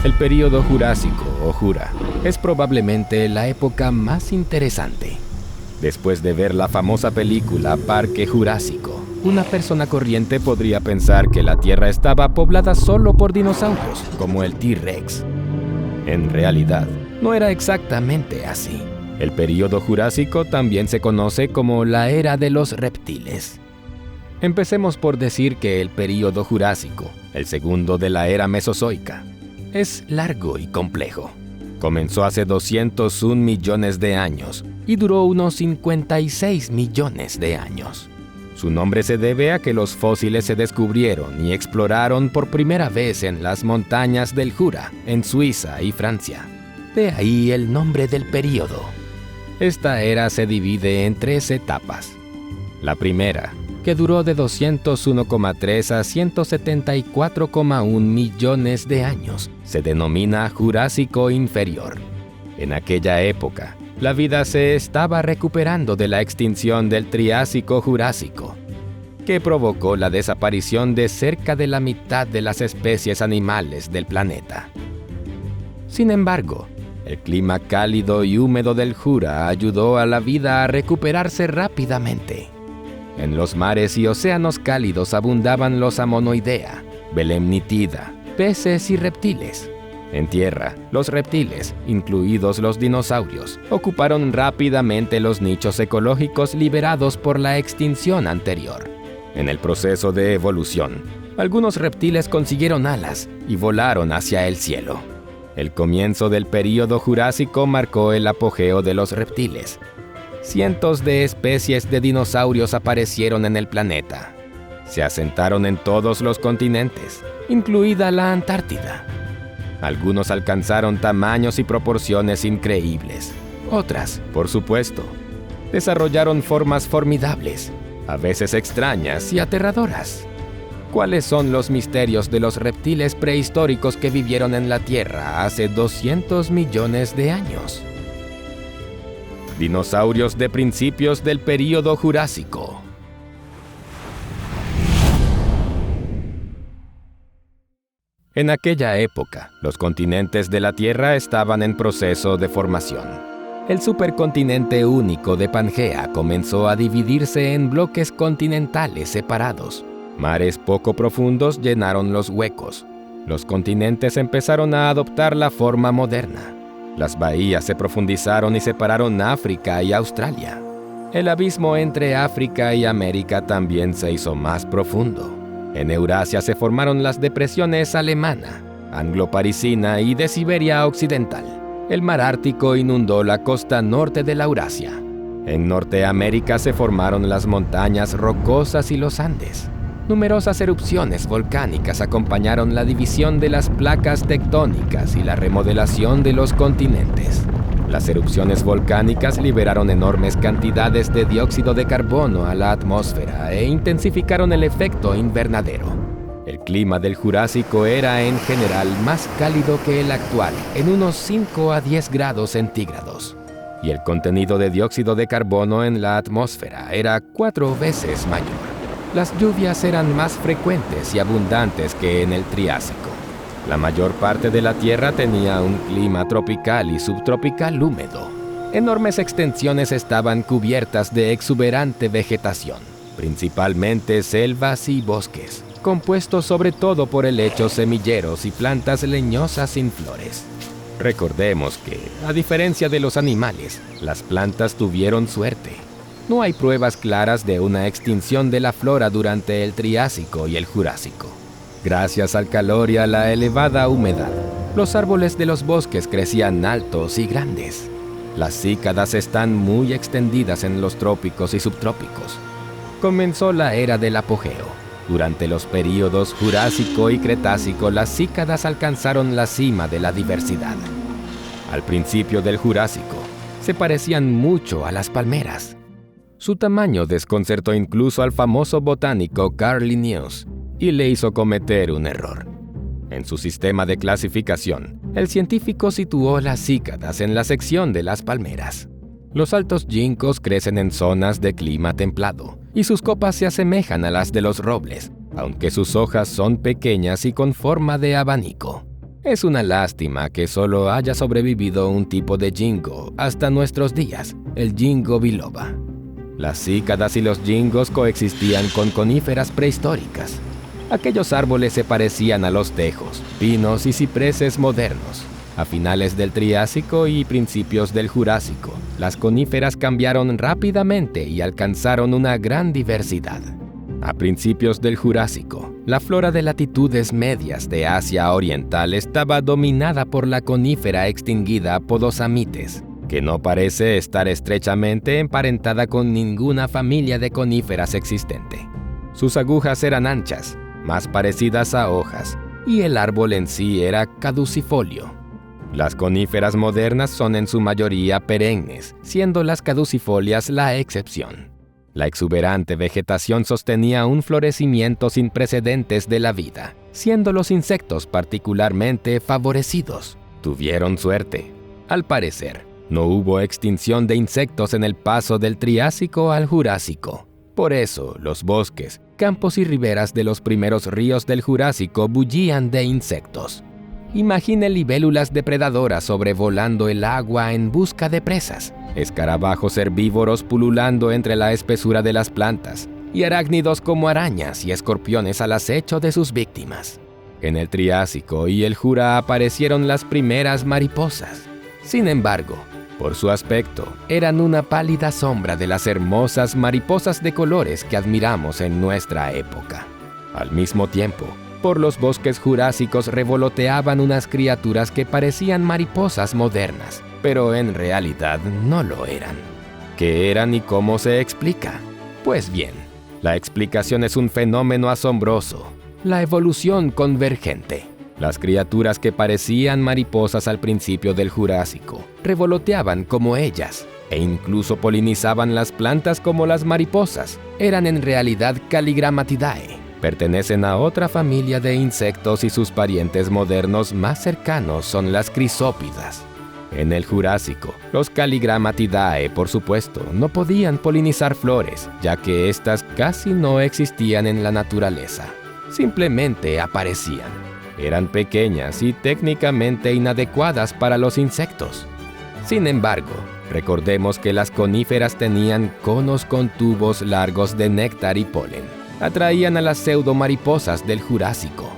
El período Jurásico, o Jura, es probablemente la época más interesante. Después de ver la famosa película Parque Jurásico, una persona corriente podría pensar que la Tierra estaba poblada solo por dinosaurios, como el T-Rex. En realidad, no era exactamente así. El período Jurásico también se conoce como la era de los reptiles. Empecemos por decir que el período Jurásico, el segundo de la era Mesozoica, es largo y complejo. Comenzó hace 201 millones de años y duró unos 56 millones de años. Su nombre se debe a que los fósiles se descubrieron y exploraron por primera vez en las montañas del Jura, en Suiza y Francia. De ahí el nombre del período. Esta era se divide en 3 etapas. La primera, que duró de 201,3 a 174,1 millones de años, se denomina Jurásico Inferior. En aquella época, la vida se estaba recuperando de la extinción del Triásico-Jurásico, que provocó la desaparición de cerca de la mitad de las especies animales del planeta. Sin embargo, el clima cálido y húmedo del Jura ayudó a la vida a recuperarse rápidamente. En los mares y océanos cálidos abundaban los Amonoidea, Belemnitida, peces y reptiles. En tierra, los reptiles, incluidos los dinosaurios, ocuparon rápidamente los nichos ecológicos liberados por la extinción anterior. En el proceso de evolución, algunos reptiles consiguieron alas y volaron hacia el cielo. El comienzo del período Jurásico marcó el apogeo de los reptiles. Cientos de especies de dinosaurios aparecieron en el planeta. Se asentaron en todos los continentes, incluida la Antártida. Algunos alcanzaron tamaños y proporciones increíbles. Otras, por supuesto, desarrollaron formas formidables, a veces extrañas y aterradoras. ¿Cuáles son los misterios de los reptiles prehistóricos que vivieron en la Tierra hace 200 millones de años? Dinosaurios de principios del período Jurásico. En aquella época, los continentes de la Tierra estaban en proceso de formación. El supercontinente único de Pangea comenzó a dividirse en bloques continentales separados. Mares poco profundos llenaron los huecos. Los continentes empezaron a adoptar la forma moderna. Las bahías se profundizaron y separaron África y Australia. El abismo entre África y América también se hizo más profundo. En Eurasia se formaron las depresiones alemana, anglo-parisina y de Siberia occidental. El mar Ártico inundó la costa norte de la Eurasia. En Norteamérica se formaron las montañas rocosas y los Andes. Numerosas erupciones volcánicas acompañaron la división de las placas tectónicas y la remodelación de los continentes. Las erupciones volcánicas liberaron enormes cantidades de dióxido de carbono a la atmósfera e intensificaron el efecto invernadero. El clima del Jurásico era en general más cálido que el actual, en unos 5 a 10 grados centígrados. Y el contenido de dióxido de carbono en la atmósfera era 4 veces mayor. Las lluvias eran más frecuentes y abundantes que en el Triásico. La mayor parte de la Tierra tenía un clima tropical y subtropical húmedo. Enormes extensiones estaban cubiertas de exuberante vegetación, principalmente selvas y bosques, compuestos sobre todo por helechos semilleros y plantas leñosas sin flores. Recordemos que, a diferencia de los animales, las plantas tuvieron suerte. No hay pruebas claras de una extinción de la flora durante el Triásico y el Jurásico. Gracias al calor y a la elevada humedad, los árboles de los bosques crecían altos y grandes. Las cícadas están muy extendidas en los trópicos y subtrópicos. Comenzó la era del apogeo. Durante los períodos Jurásico y Cretácico, las cícadas alcanzaron la cima de la diversidad. Al principio del Jurásico, se parecían mucho a las palmeras. Su tamaño desconcertó incluso al famoso botánico Carl Linnaeus y le hizo cometer un error. En su sistema de clasificación, el científico situó las cícadas en la sección de las palmeras. Los altos ginkgos crecen en zonas de clima templado y sus copas se asemejan a las de los robles, aunque sus hojas son pequeñas y con forma de abanico. Es una lástima que solo haya sobrevivido un tipo de ginkgo hasta nuestros días, el Ginkgo biloba. Las cícadas y los gingos coexistían con coníferas prehistóricas. Aquellos árboles se parecían a los tejos, pinos y cipreses modernos. A finales del Triásico y principios del Jurásico, las coníferas cambiaron rápidamente y alcanzaron una gran diversidad. A principios del Jurásico, la flora de latitudes medias de Asia Oriental estaba dominada por la conífera extinguida Podosamites, que no parece estar estrechamente emparentada con ninguna familia de coníferas existente. Sus agujas eran anchas, más parecidas a hojas, y el árbol en sí era caducifolio. Las coníferas modernas son en su mayoría perennes, siendo las caducifolias la excepción. La exuberante vegetación sostenía un florecimiento sin precedentes de la vida, siendo los insectos particularmente favorecidos. Tuvieron suerte. Al parecer, no hubo extinción de insectos en el paso del Triásico al Jurásico. Por eso, los bosques, campos y riberas de los primeros ríos del Jurásico bullían de insectos. Imagine libélulas depredadoras sobrevolando el agua en busca de presas, escarabajos herbívoros pululando entre la espesura de las plantas, y arácnidos como arañas y escorpiones al acecho de sus víctimas. En el Triásico y el Jura aparecieron las primeras mariposas. Sin embargo, por su aspecto, eran una pálida sombra de las hermosas mariposas de colores que admiramos en nuestra época. Al mismo tiempo, por los bosques jurásicos revoloteaban unas criaturas que parecían mariposas modernas, pero en realidad no lo eran. ¿Qué eran y cómo se explica? Pues bien, la explicación es un fenómeno asombroso: la evolución convergente. Las criaturas que parecían mariposas al principio del Jurásico revoloteaban como ellas e incluso polinizaban las plantas como las mariposas. Eran en realidad Calligramatidae. Pertenecen a otra familia de insectos y sus parientes modernos más cercanos son las crisópidas. En el Jurásico, los Calligramatidae, por supuesto, no podían polinizar flores, ya que éstas casi no existían en la naturaleza. Simplemente aparecían. Eran pequeñas y técnicamente inadecuadas para los insectos. Sin embargo, recordemos que las coníferas tenían conos con tubos largos de néctar y polen. Atraían a las pseudomariposas del Jurásico.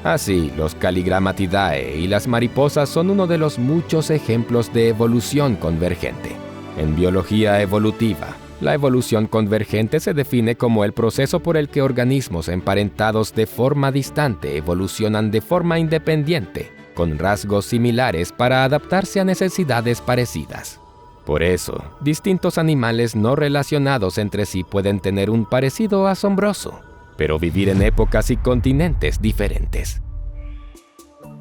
Así, los Calligramatidae y las mariposas son uno de los muchos ejemplos de evolución convergente. En biología evolutiva, la evolución convergente se define como el proceso por el que organismos emparentados de forma distante evolucionan de forma independiente, con rasgos similares para adaptarse a necesidades parecidas. Por eso, distintos animales no relacionados entre sí pueden tener un parecido asombroso, pero vivir en épocas y continentes diferentes.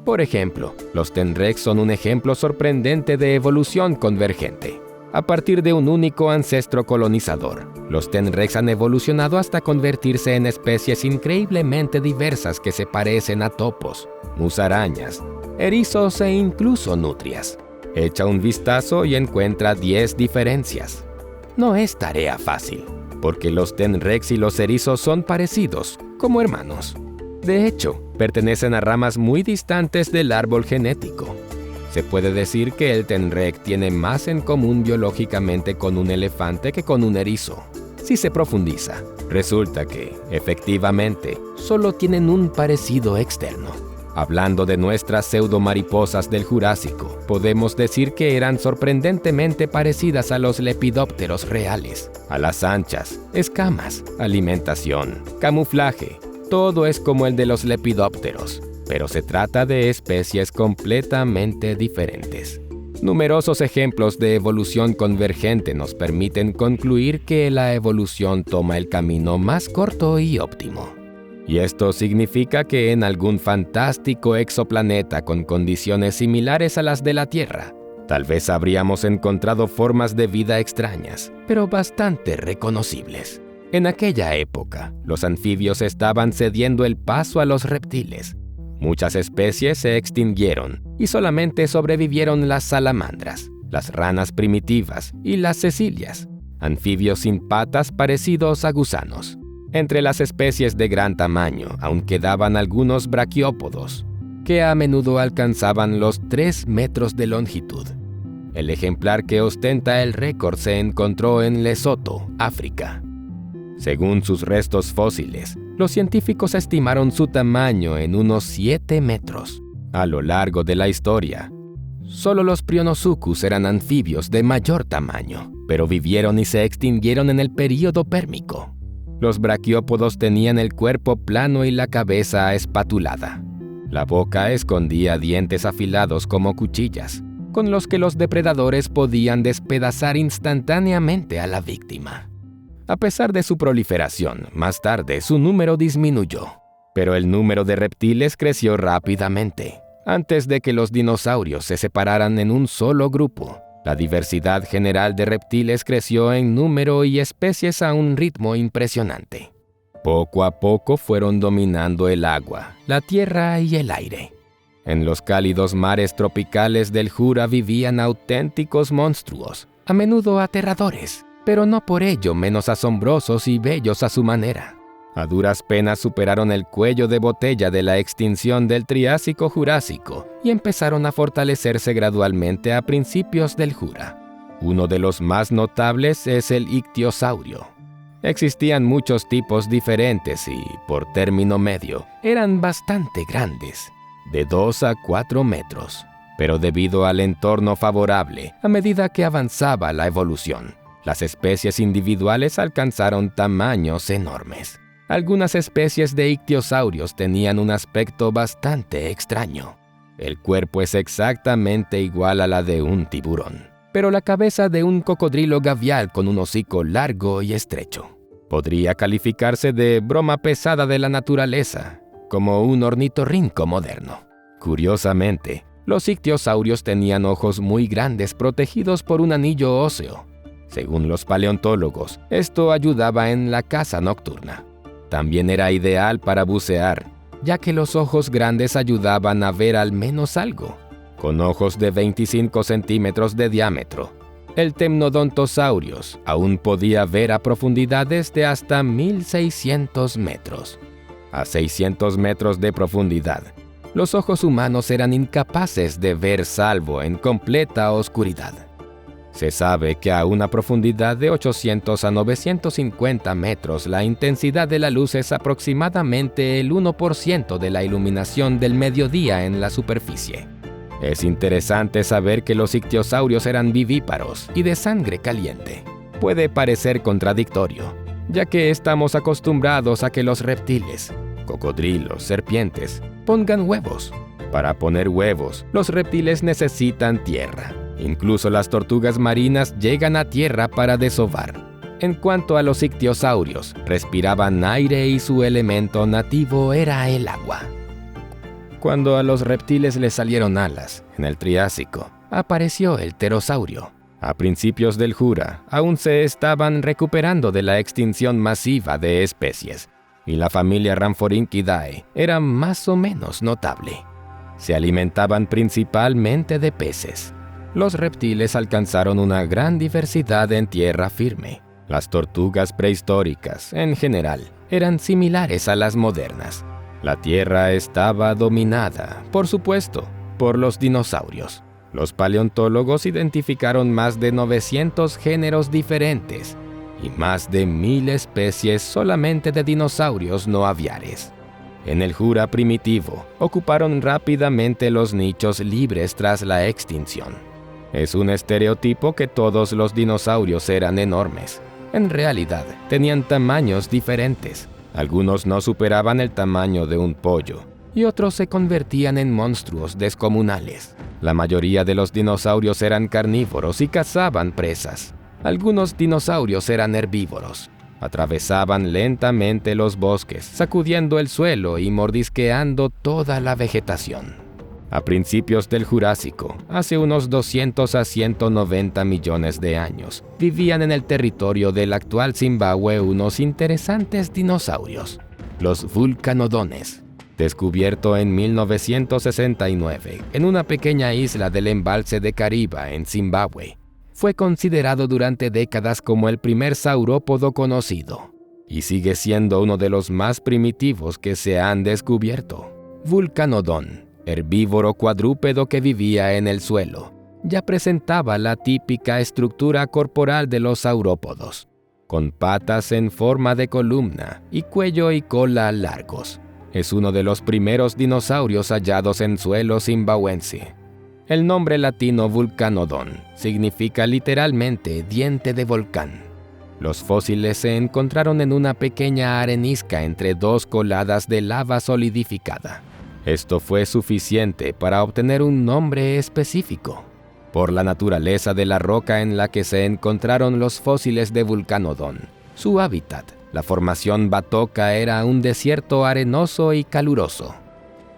Por ejemplo, los tenrecs son un ejemplo sorprendente de evolución convergente. A partir de un único ancestro colonizador, los tenrecs han evolucionado hasta convertirse en especies increíblemente diversas que se parecen a topos, musarañas, erizos e incluso nutrias. Echa un vistazo y encuentra 10 diferencias. No es tarea fácil, porque los tenrecs y los erizos son parecidos, como hermanos. De hecho, pertenecen a ramas muy distantes del árbol genético. Se puede decir que el tenrec tiene más en común biológicamente con un elefante que con un erizo. Si se profundiza, resulta que, efectivamente, solo tienen un parecido externo. Hablando de nuestras pseudomariposas del Jurásico, podemos decir que eran sorprendentemente parecidas a los lepidópteros reales. Alas anchas, escamas, alimentación, camuflaje, todo es como el de los lepidópteros, pero se trata de especies completamente diferentes. Numerosos ejemplos de evolución convergente nos permiten concluir que la evolución toma el camino más corto y óptimo. Y esto significa que en algún fantástico exoplaneta con condiciones similares a las de la Tierra, tal vez habríamos encontrado formas de vida extrañas, pero bastante reconocibles. En aquella época, los anfibios estaban cediendo el paso a los reptiles. Muchas especies se extinguieron y solamente sobrevivieron las salamandras, las ranas primitivas y las cecilias, anfibios sin patas parecidos a gusanos. Entre las especies de gran tamaño aún quedaban algunos braquiópodos, que a menudo alcanzaban los 3 metros de longitud. El ejemplar que ostenta el récord se encontró en Lesoto, África. Según sus restos fósiles, los científicos estimaron su tamaño en unos 7 metros. A lo largo de la historia, solo los Prionosuchus eran anfibios de mayor tamaño, pero vivieron y se extinguieron en el período pérmico. Los braquiópodos tenían el cuerpo plano y la cabeza espatulada. La boca escondía dientes afilados como cuchillas, con los que los depredadores podían despedazar instantáneamente a la víctima. A pesar de su proliferación, más tarde su número disminuyó, pero el número de reptiles creció rápidamente. Antes de que los dinosaurios se separaran en un solo grupo, la diversidad general de reptiles creció en número y especies a un ritmo impresionante. Poco a poco fueron dominando el agua, la tierra y el aire. En los cálidos mares tropicales del Jura vivían auténticos monstruos, a menudo aterradores, pero no por ello menos asombrosos y bellos a su manera. A duras penas superaron el cuello de botella de la extinción del Triásico-Jurásico y empezaron a fortalecerse gradualmente a principios del Jura. Uno de los más notables es el ictiosaurio. Existían muchos tipos diferentes y, por término medio, eran bastante grandes, de 2 a 4 metros. Pero debido al entorno favorable, a medida que avanzaba la evolución, las especies individuales alcanzaron tamaños enormes. Algunas especies de ictiosaurios tenían un aspecto bastante extraño. El cuerpo es exactamente igual a la de un tiburón, pero la cabeza de un cocodrilo gavial con un hocico largo y estrecho. Podría calificarse de broma pesada de la naturaleza, como un ornitorrinco moderno. Curiosamente, los ictiosaurios tenían ojos muy grandes protegidos por un anillo óseo. Según los paleontólogos, esto ayudaba en la caza nocturna. También era ideal para bucear, ya que los ojos grandes ayudaban a ver al menos algo. Con ojos de 25 centímetros de diámetro, el Temnodontosaurus aún podía ver a profundidades de hasta 1600 metros. A 600 metros de profundidad, los ojos humanos eran incapaces de ver salvo en completa oscuridad. Se sabe que a una profundidad de 800 a 950 metros la intensidad de la luz es aproximadamente el 1% de la iluminación del mediodía en la superficie. Es interesante saber que los ictiosaurios eran vivíparos y de sangre caliente. Puede parecer contradictorio, ya que estamos acostumbrados a que los reptiles, cocodrilos, serpientes, pongan huevos. Para poner huevos, los reptiles necesitan tierra. Incluso las tortugas marinas llegan a tierra para desovar. En cuanto a los ictiosaurios, respiraban aire y su elemento nativo era el agua. Cuando a los reptiles les salieron alas, en el Triásico, apareció el pterosaurio. A principios del Jura, aún se estaban recuperando de la extinción masiva de especies, y la familia Rhamphorhynchidae era más o menos notable. Se alimentaban principalmente de peces. Los reptiles alcanzaron una gran diversidad en tierra firme. Las tortugas prehistóricas, en general, eran similares a las modernas. La tierra estaba dominada, por supuesto, por los dinosaurios. Los paleontólogos identificaron más de 900 géneros diferentes y más de 1000 especies solamente de dinosaurios no aviares. En el Jura primitivo, ocuparon rápidamente los nichos libres tras la extinción. Es un estereotipo que todos los dinosaurios eran enormes. En realidad, tenían tamaños diferentes. Algunos no superaban el tamaño de un pollo, y otros se convertían en monstruos descomunales. La mayoría de los dinosaurios eran carnívoros y cazaban presas. Algunos dinosaurios eran herbívoros. Atravesaban lentamente los bosques, sacudiendo el suelo y mordisqueando toda la vegetación. A principios del Jurásico, hace unos 200 a 190 millones de años, vivían en el territorio del actual Zimbabue unos interesantes dinosaurios, los vulcanodones. Descubierto en 1969 en una pequeña isla del embalse de Kariba, en Zimbabue, fue considerado durante décadas como el primer saurópodo conocido, y sigue siendo uno de los más primitivos que se han descubierto. Vulcanodon herbívoro cuadrúpedo que vivía en el suelo. Ya presentaba la típica estructura corporal de los saurópodos, con patas en forma de columna y cuello y cola largos. Es uno de los primeros dinosaurios hallados en suelo zimbabuense. El nombre latino Vulcanodon significa literalmente diente de volcán. Los fósiles se encontraron en una pequeña arenisca entre dos coladas de lava solidificada. Esto fue suficiente para obtener un nombre específico. Por la naturaleza de la roca en la que se encontraron los fósiles de Vulcanodon, su hábitat, la formación Batoca, era un desierto arenoso y caluroso.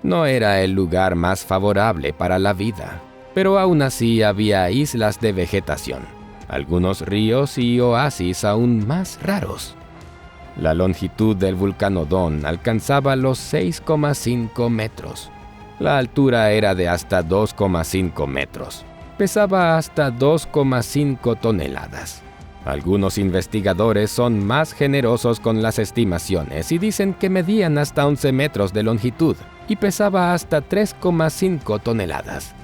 No era el lugar más favorable para la vida, pero aún así había islas de vegetación, algunos ríos y oasis aún más raros. La longitud del Vulcanodon alcanzaba los 6,5 metros. La altura era de hasta 2,5 metros. Pesaba hasta 2,5 toneladas. Algunos investigadores son más generosos con las estimaciones y dicen que medían hasta 11 metros de longitud y pesaba hasta 3,5 toneladas.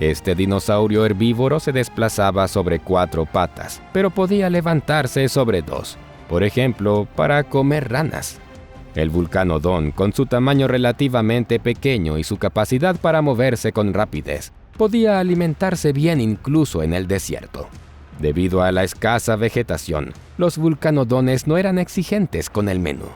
Este dinosaurio herbívoro se desplazaba sobre 4 patas, pero podía levantarse sobre 2, por ejemplo, para comer ranas. El Vulcanodon, con su tamaño relativamente pequeño y su capacidad para moverse con rapidez, podía alimentarse bien incluso en el desierto. Debido a la escasa vegetación, los vulcanodones no eran exigentes con el menú.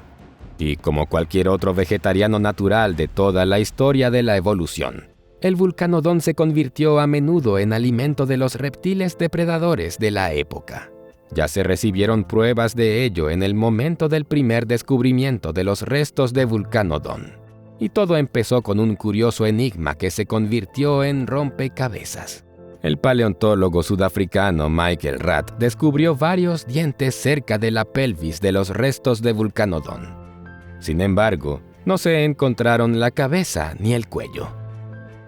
Y como cualquier otro vegetariano natural de toda la historia de la evolución, el Vulcanodon se convirtió a menudo en alimento de los reptiles depredadores de la época. Ya se recibieron pruebas de ello en el momento del primer descubrimiento de los restos de Vulcanodon. Y todo empezó con un curioso enigma que se convirtió en rompecabezas. El paleontólogo sudafricano Michael Rath descubrió varios dientes cerca de la pelvis de los restos de Vulcanodon. Sin embargo, no se encontraron la cabeza ni el cuello.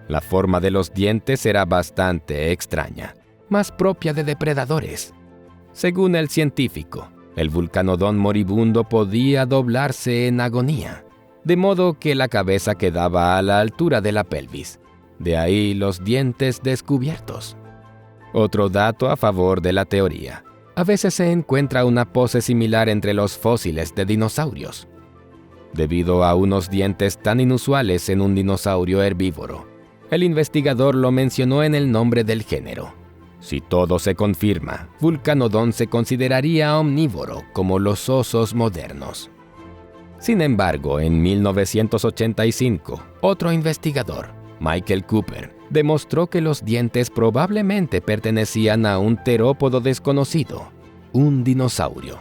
La forma de los dientes era bastante extraña, más propia de depredadores. Según el científico, el Vulcanodon moribundo podía doblarse en agonía, de modo que la cabeza quedaba a la altura de la pelvis. De ahí los dientes descubiertos. Otro dato a favor de la teoría. A veces se encuentra una pose similar entre los fósiles de dinosaurios, debido a unos dientes tan inusuales en un dinosaurio herbívoro. El investigador lo mencionó en el nombre del género. Si todo se confirma, Vulcanodon se consideraría omnívoro como los osos modernos. Sin embargo, en 1985, otro investigador, Michael Cooper, demostró que los dientes probablemente pertenecían a un terópodo desconocido, un dinosaurio.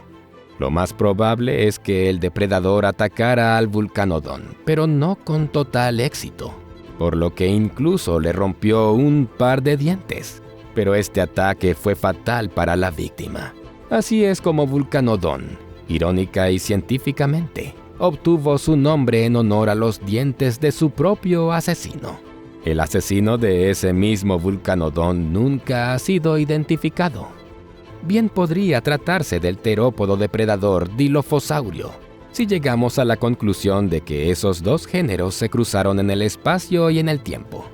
Lo más probable es que el depredador atacara al Vulcanodon, pero no con total éxito, por lo que incluso le rompió un par de dientes. Pero este ataque fue fatal para la víctima. Así es como Vulcanodon, irónica y científicamente, obtuvo su nombre en honor a los dientes de su propio asesino. El asesino de ese mismo Vulcanodon nunca ha sido identificado. Bien podría tratarse del terópodo depredador Dilophosaurio, si llegamos a la conclusión de que esos dos géneros se cruzaron en el espacio y en el tiempo.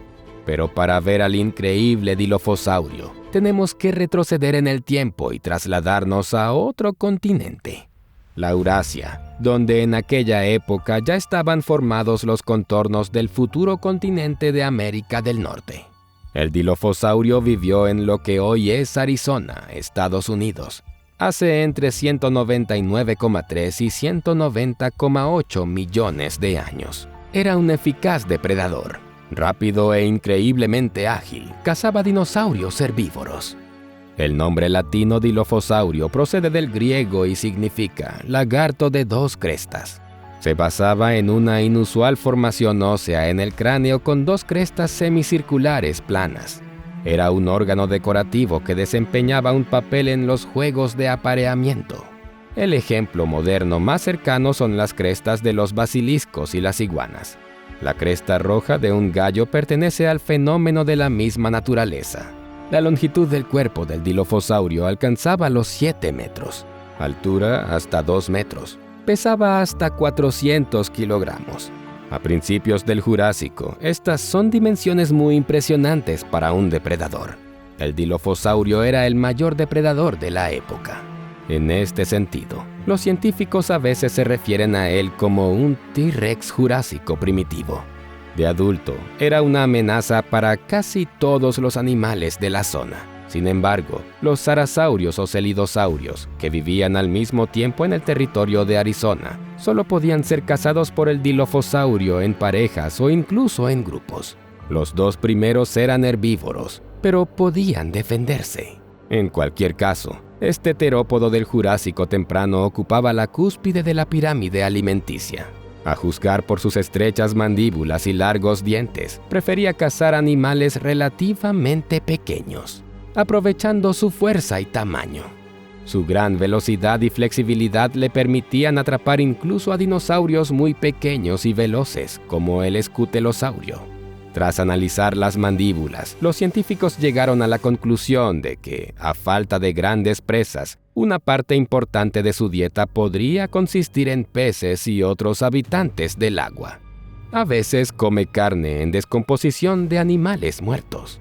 Pero para ver al increíble Dilophosaurio, tenemos que retroceder en el tiempo y trasladarnos a otro continente, la Eurasia, donde en aquella época ya estaban formados los contornos del futuro continente de América del Norte. El Dilophosaurio vivió en lo que hoy es Arizona, Estados Unidos, hace entre 199,3 y 190,8 millones de años. Era un eficaz depredador, rápido e increíblemente ágil, cazaba dinosaurios herbívoros. El nombre latino Dilophosaurio procede del griego y significa lagarto de dos crestas. Se basaba en una inusual formación ósea en el cráneo con dos crestas semicirculares planas. Era un órgano decorativo que desempeñaba un papel en los juegos de apareamiento. El ejemplo moderno más cercano son las crestas de los basiliscos y las iguanas. La cresta roja de un gallo pertenece al fenómeno de la misma naturaleza. La longitud del cuerpo del Dilophosaurio alcanzaba los 7 metros, altura hasta 2 metros, pesaba hasta 400 kilogramos. A principios del Jurásico, estas son dimensiones muy impresionantes para un depredador. El Dilophosaurus era el mayor depredador de la época. En este sentido, los científicos a veces se refieren a él como un T-Rex jurásico primitivo. De adulto, era una amenaza para casi todos los animales de la zona. Sin embargo, los sarasaurios o celidosaurios, que vivían al mismo tiempo en el territorio de Arizona, solo podían ser cazados por el Dilophosaurus en parejas o incluso en grupos. Los dos primeros eran herbívoros, pero podían defenderse. En cualquier caso, este terópodo del Jurásico temprano ocupaba la cúspide de la pirámide alimenticia. A juzgar por sus estrechas mandíbulas y largos dientes, prefería cazar animales relativamente pequeños, aprovechando su fuerza y tamaño. Su gran velocidad y flexibilidad le permitían atrapar incluso a dinosaurios muy pequeños y veloces, como el escutelosaurio. Tras analizar las mandíbulas, los científicos llegaron a la conclusión de que, a falta de grandes presas, una parte importante de su dieta podría consistir en peces y otros habitantes del agua. A veces come carne en descomposición de animales muertos.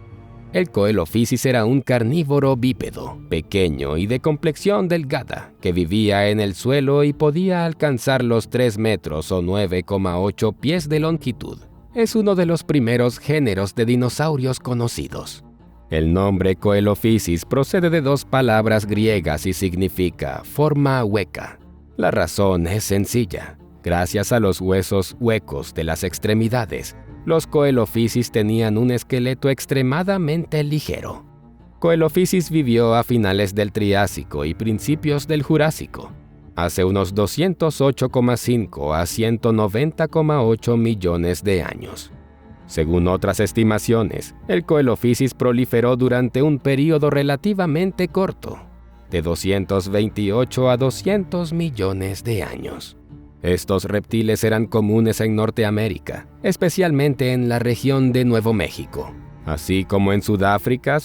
El Coelophysis era un carnívoro bípedo, pequeño y de complexión delgada, que vivía en el suelo y podía alcanzar los 3 metros o 9,8 pies de longitud. Es uno de los primeros géneros de dinosaurios conocidos. El nombre Coelophysis procede de 2 palabras griegas y significa forma hueca. La razón es sencilla. Gracias a los huesos huecos de las extremidades, los Coelophysis tenían un esqueleto extremadamente ligero. Coelophysis vivió a finales del Triásico y principios del Jurásico, hace unos 208,5 a 190,8 millones de años. Según otras estimaciones, el Coelophysis proliferó durante un período relativamente corto, de 228 a 200 millones de años. Estos reptiles eran comunes en Norteamérica, especialmente en la región de Nuevo México, así como en Sudáfrica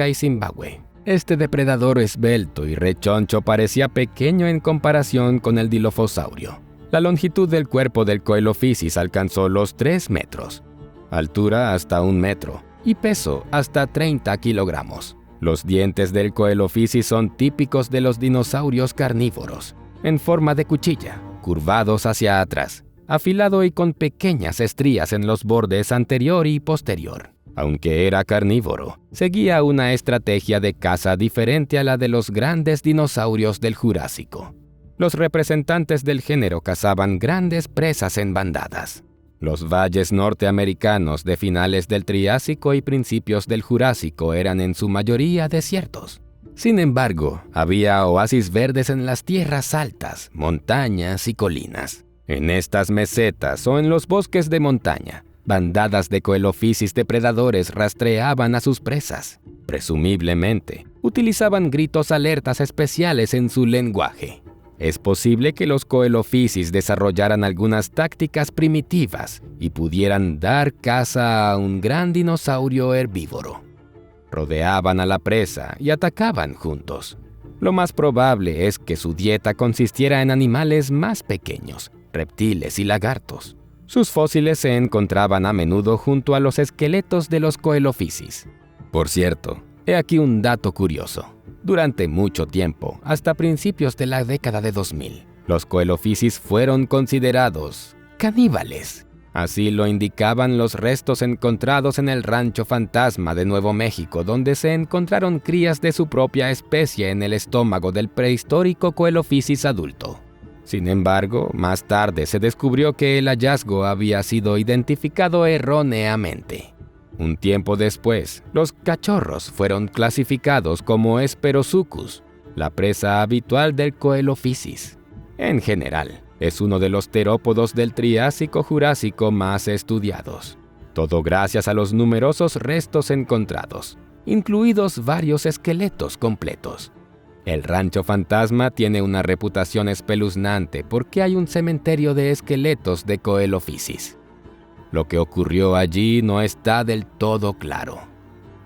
y Zimbabue. Este depredador esbelto y rechoncho parecía pequeño en comparación con el Dilophosaurus. La longitud del cuerpo del Coelophysis alcanzó los 3 metros, altura hasta 1 metro y peso hasta 30 kilogramos. Los dientes del Coelophysis son típicos de los dinosaurios carnívoros, en forma de cuchilla, curvados hacia atrás, afilado y con pequeñas estrías en los bordes anterior y posterior. Aunque era carnívoro, seguía una estrategia de caza diferente a la de los grandes dinosaurios del Jurásico. Los representantes del género cazaban grandes presas en bandadas. Los valles norteamericanos de finales del Triásico y principios del Jurásico eran en su mayoría desiertos. Sin embargo, había oasis verdes en las tierras altas, montañas y colinas. En estas mesetas o en los bosques de montaña, bandadas de Coelophysis depredadores rastreaban a sus presas. Presumiblemente, utilizaban gritos alertas especiales en su lenguaje. Es posible que los Coelophysis desarrollaran algunas tácticas primitivas y pudieran dar caza a un gran dinosaurio herbívoro. Rodeaban a la presa y atacaban juntos. Lo más probable es que su dieta consistiera en animales más pequeños, reptiles y lagartos. Sus fósiles se encontraban a menudo junto a los esqueletos de los Coelophysis. Por cierto, he aquí un dato curioso. Durante mucho tiempo, hasta principios de la década de 2000, los Coelophysis fueron considerados caníbales. Así lo indicaban los restos encontrados en el Rancho Fantasma de Nuevo México, donde se encontraron crías de su propia especie en el estómago del prehistórico Coelophysis adulto. Sin embargo, más tarde se descubrió que el hallazgo había sido identificado erróneamente. Un tiempo después, los cachorros fueron clasificados como Hesperosuchus, la presa habitual del Coelophysis. En general, es uno de los terópodos del Triásico-Jurásico más estudiados. Todo gracias a los numerosos restos encontrados, incluidos varios esqueletos completos. El Rancho Fantasma tiene una reputación espeluznante porque hay un cementerio de esqueletos de Coelophysis. Lo que ocurrió allí no está del todo claro.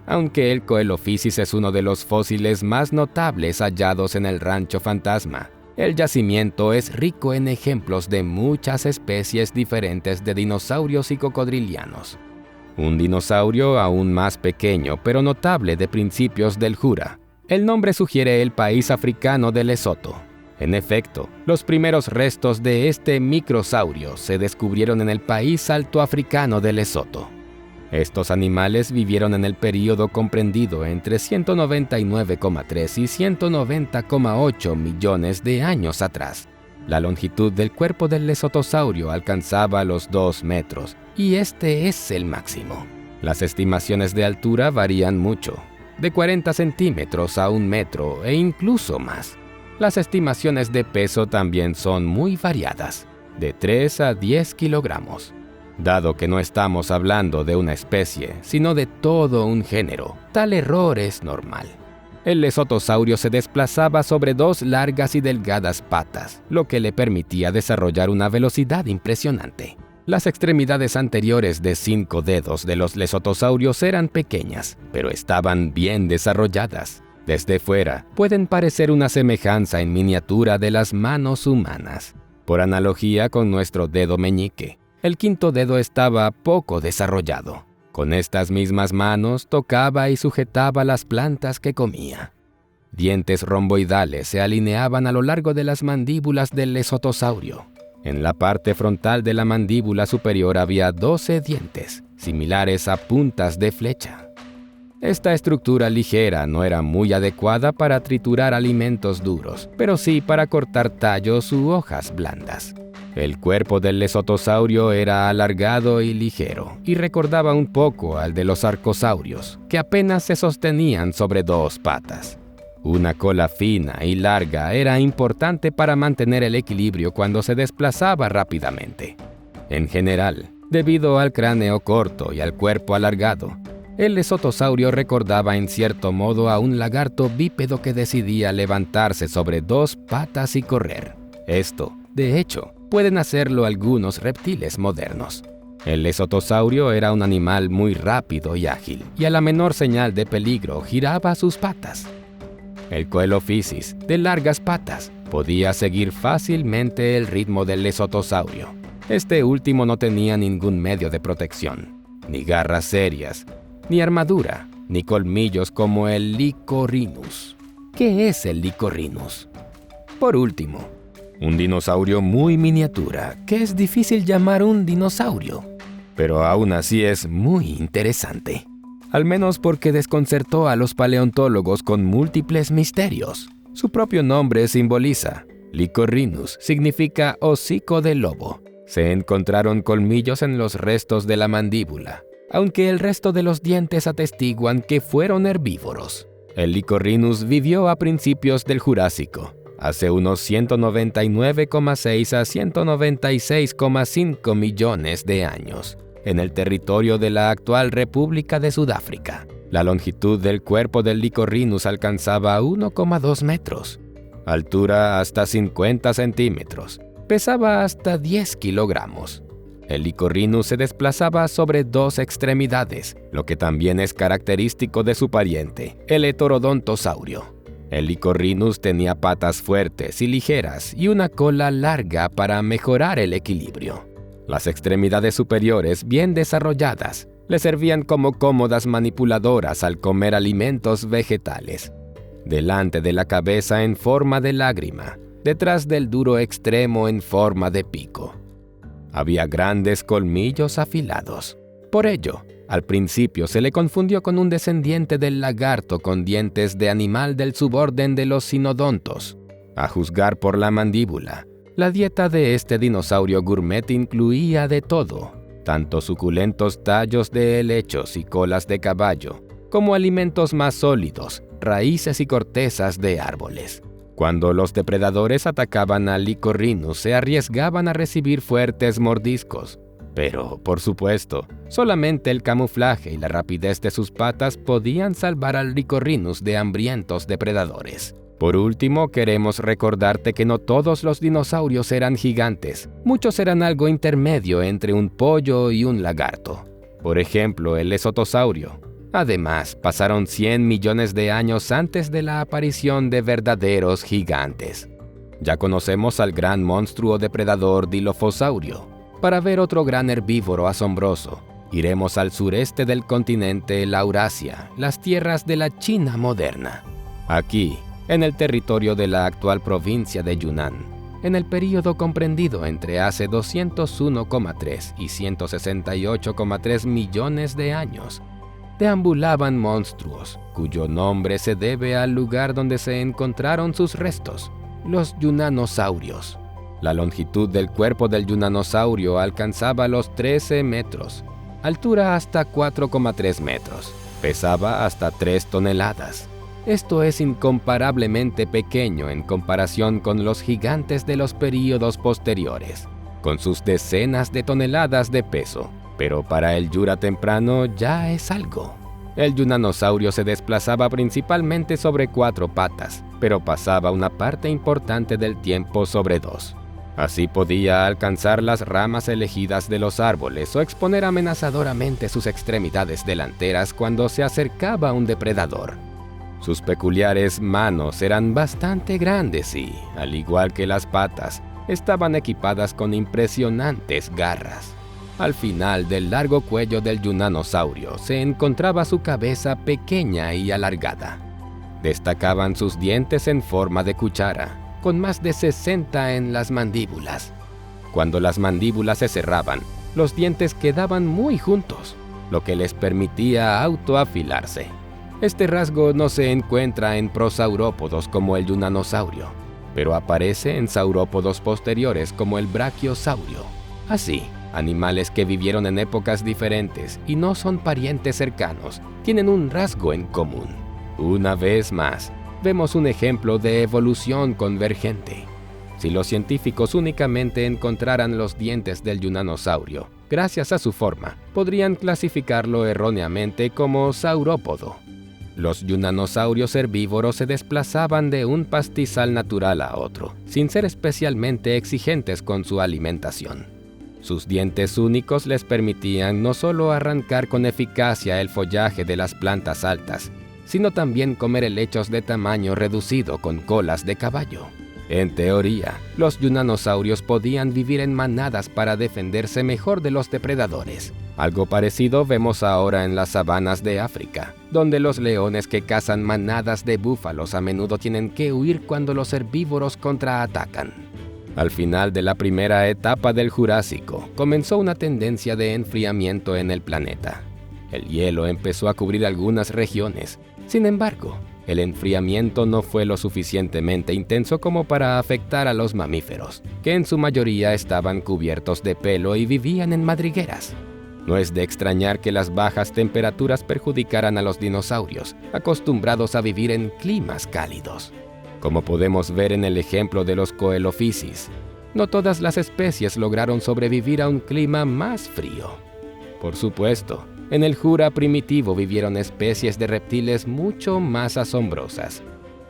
Aunque el Coelophysis es uno de los fósiles más notables hallados en el Rancho Fantasma, El yacimiento es rico en ejemplos de muchas especies diferentes de dinosaurios y cocodrilianos. Un dinosaurio aún más pequeño pero notable de principios del Jura. El nombre sugiere el país africano de Lesoto. En efecto, los primeros restos de este microsaurio se descubrieron en el país altoafricano de Lesoto. Estos animales vivieron en el período comprendido entre 199,3 y 190,8 millones de años atrás. La longitud del cuerpo del lesotosaurio alcanzaba los 2 metros, y este es el máximo. Las estimaciones de altura varían mucho, de 40 centímetros a 1 metro e incluso más. Las estimaciones de peso también son muy variadas, de 3 a 10 kilogramos. Dado que no estamos hablando de una especie, sino de todo un género, tal error es normal. El lesotosaurio se desplazaba sobre 2 largas y delgadas patas, lo que le permitía desarrollar una velocidad impresionante. Las extremidades anteriores de 5 dedos de los lesotosaurios eran pequeñas, pero estaban bien desarrolladas. Desde fuera, pueden parecer una semejanza en miniatura de las manos humanas. Por analogía con nuestro dedo meñique, el 5.º dedo estaba poco desarrollado. Con estas mismas manos tocaba y sujetaba las plantas que comía. Dientes romboidales se alineaban a lo largo de las mandíbulas del lesotosaurio. En la parte frontal de la mandíbula superior había 12 dientes, similares a puntas de flecha. Esta estructura ligera no era muy adecuada para triturar alimentos duros, pero sí para cortar tallos u hojas blandas. El cuerpo del lesotosaurio era alargado y ligero, y recordaba un poco al de los arcosaurios, que apenas se sostenían sobre 2 patas. Una cola fina y larga era importante para mantener el equilibrio cuando se desplazaba rápidamente. En general, debido al cráneo corto y al cuerpo alargado, el lesotosaurio recordaba en cierto modo a un lagarto bípedo que decidía levantarse sobre 2 patas y correr. Esto, de hecho, pueden hacerlo algunos reptiles modernos. El lesotosaurio era un animal muy rápido y ágil, y a la menor señal de peligro giraba sus patas. El Coelophysis, de largas patas, podía seguir fácilmente el ritmo del lesotosaurio. Este último no tenía ningún medio de protección, ni garras serias, ni armadura, ni colmillos como el Lycorhinus. ¿Qué es el Lycorhinus? Por último, un dinosaurio muy miniatura, que es difícil llamar un dinosaurio, pero aún así es muy interesante. Al menos porque desconcertó a los paleontólogos con múltiples misterios. Su propio nombre simboliza. Lycorhinus significa hocico de lobo. Se encontraron colmillos en los restos de la mandíbula, aunque el resto de los dientes atestiguan que fueron herbívoros. El Lycorhinus vivió a principios del Jurásico, hace unos 199,6 a 196,5 millones de años, en el territorio de la actual República de Sudáfrica. La longitud del cuerpo del Lycorhinus alcanzaba 1,2 metros, altura hasta 50 centímetros, pesaba hasta 10 kilogramos. El Lycorhinus se desplazaba sobre 2 extremidades, lo que también es característico de su pariente, el Heterodontosaurio. El Lycorhinus tenía patas fuertes y ligeras y una cola larga para mejorar el equilibrio. Las extremidades superiores, bien desarrolladas, le servían como cómodas manipuladoras al comer alimentos vegetales. Delante de la cabeza en forma de lágrima, detrás del duro extremo en forma de pico. Había grandes colmillos afilados. Por ello, al principio se le confundió con un descendiente del lagarto con dientes de animal del suborden de los sinodontos. A juzgar por la mandíbula, la dieta de este dinosaurio gourmet incluía de todo, tanto suculentos tallos de helechos y colas de caballo, como alimentos más sólidos, raíces y cortezas de árboles. Cuando los depredadores atacaban al Lycorhinus, se arriesgaban a recibir fuertes mordiscos. Pero, por supuesto, solamente el camuflaje y la rapidez de sus patas podían salvar al Lycorhinus de hambrientos depredadores. Por último, queremos recordarte que no todos los dinosaurios eran gigantes. Muchos eran algo intermedio entre un pollo y un lagarto. Por ejemplo, el lesotosaurio. Además, pasaron 100 millones de años antes de la aparición de verdaderos gigantes. Ya conocemos al gran monstruo depredador Dilophosaurus. Para ver otro gran herbívoro asombroso, iremos al sureste del continente Laurasia, las tierras de la China moderna. Aquí, en el territorio de la actual provincia de Yunnan, en el período comprendido entre hace 201,3 y 168,3 millones de años, deambulaban monstruos, cuyo nombre se debe al lugar donde se encontraron sus restos, los yunanosaurios. La longitud del cuerpo del yunanosaurio alcanzaba los 13 metros, altura hasta 4,3 metros, pesaba hasta 3 toneladas. Esto es incomparablemente pequeño en comparación con los gigantes de los períodos posteriores, con sus decenas de toneladas de peso, pero para el Jura temprano ya es algo. El yunanosaurio se desplazaba principalmente sobre 4 patas, pero pasaba una parte importante del tiempo sobre 2. Así podía alcanzar las ramas elegidas de los árboles o exponer amenazadoramente sus extremidades delanteras cuando se acercaba a un depredador. Sus peculiares manos eran bastante grandes y, al igual que las patas, estaban equipadas con impresionantes garras. Al final del largo cuello del yunanosaurio se encontraba su cabeza pequeña y alargada. Destacaban sus dientes en forma de cuchara, con más de 60 en las mandíbulas. Cuando las mandíbulas se cerraban, los dientes quedaban muy juntos, lo que les permitía autoafilarse. Este rasgo no se encuentra en prosaurópodos como el yunanosaurio, pero aparece en saurópodos posteriores como el brachiosaurio. Así, animales que vivieron en épocas diferentes y no son parientes cercanos, tienen un rasgo en común. Una vez más, vemos un ejemplo de evolución convergente. Si los científicos únicamente encontraran los dientes del yunanosaurio, gracias a su forma, podrían clasificarlo erróneamente como saurópodo. Los yunanosaurios herbívoros se desplazaban de un pastizal natural a otro, sin ser especialmente exigentes con su alimentación. Sus dientes únicos les permitían no solo arrancar con eficacia el follaje de las plantas altas, sino también comer helechos de tamaño reducido con colas de caballo. En teoría, los yunanosaurios podían vivir en manadas para defenderse mejor de los depredadores. Algo parecido vemos ahora en las sabanas de África, donde los leones que cazan manadas de búfalos a menudo tienen que huir cuando los herbívoros contraatacan. Al final de la primera etapa del Jurásico, comenzó una tendencia de enfriamiento en el planeta. El hielo empezó a cubrir algunas regiones. Sin embargo, el enfriamiento no fue lo suficientemente intenso como para afectar a los mamíferos, que en su mayoría estaban cubiertos de pelo y vivían en madrigueras. No es de extrañar que las bajas temperaturas perjudicaran a los dinosaurios, acostumbrados a vivir en climas cálidos. Como podemos ver en el ejemplo de los Coelophysis, no todas las especies lograron sobrevivir a un clima más frío. Por supuesto, en el Jura primitivo vivieron especies de reptiles mucho más asombrosas.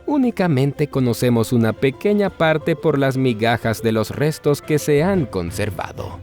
Únicamente conocemos una pequeña parte por las migajas de los restos que se han conservado.